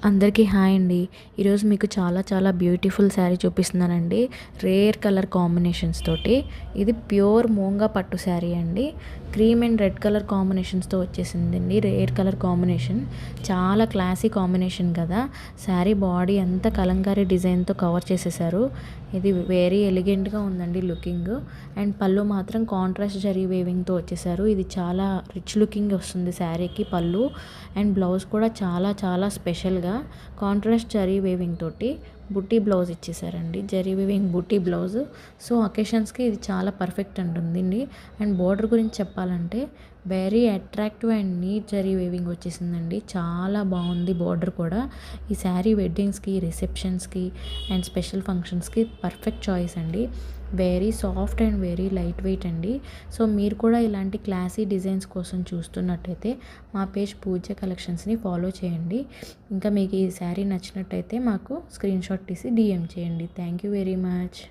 అందరికీ హాయ్ అండి. ఈరోజు మీకు చాలా బ్యూటిఫుల్ శారీ చూపిస్తున్నానండి. రేర్ కలర్ కాంబినేషన్స్ తోటి. ఇది ప్యూర్ మూంగా పట్టు శారీ అండి. క్రీమ్ అండ్ రెడ్ కలర్ కాంబినేషన్స్తో వచ్చేసిందండి. రేర్ కలర్ కాంబినేషన్ చాలా క్లాసీ కాంబినేషన్ కదా. శారీ బాడీ అంతా కలంకారీ డిజైన్తో కవర్ చేసేసారు. ఇది వెరీ ఎలిగెంట్గా ఉందండి లుకింగ్. అండ్ పళ్ళు మాత్రం కాంట్రాస్ట్ జరీ వేవింగ్తో వచ్చేసారు. ఇది చాలా రిచ్ లుకింగ్ వస్తుంది శారీకి పళ్ళు. అండ్ బ్లౌజ్ కూడా చాలా స్పెషల్గా కాంట్రాస్ట్ జరీ వేవింగ్ తోటి బుట్టి బ్లౌజ్ ఇచ్చేసారండి. Zari weaving butti blouse. So అకేషన్స్కి ఇది చాలా పర్ఫెక్ట్ అంటుందండి. అండ్ బోర్డర్ గురించి చెప్పాలంటే very attractive and neat zari weaving వచ్చేసిందండి. చాలా బాగుంది బోర్డర్ కూడా. ఈ శారీ వెడ్డింగ్స్కి, రిసెప్షన్స్కి అండ్ స్పెషల్ ఫంక్షన్స్కి పర్ఫెక్ట్ చాయిస్ అండి. Very soft and very light weight అండి. సో మీరు కూడా ఇలాంటి క్లాసీ డిజైన్స్ కోసం చూస్తున్నట్టయితే మా పేజ్ పూజ కలెక్షన్స్ని ఫాలో చేయండి. ఇంకా మీకు ఈ శారీ నచ్చినట్టయితే మాకు స్క్రీన్ షాట్ తీసి డిఎం చేయండి. Thank you very much.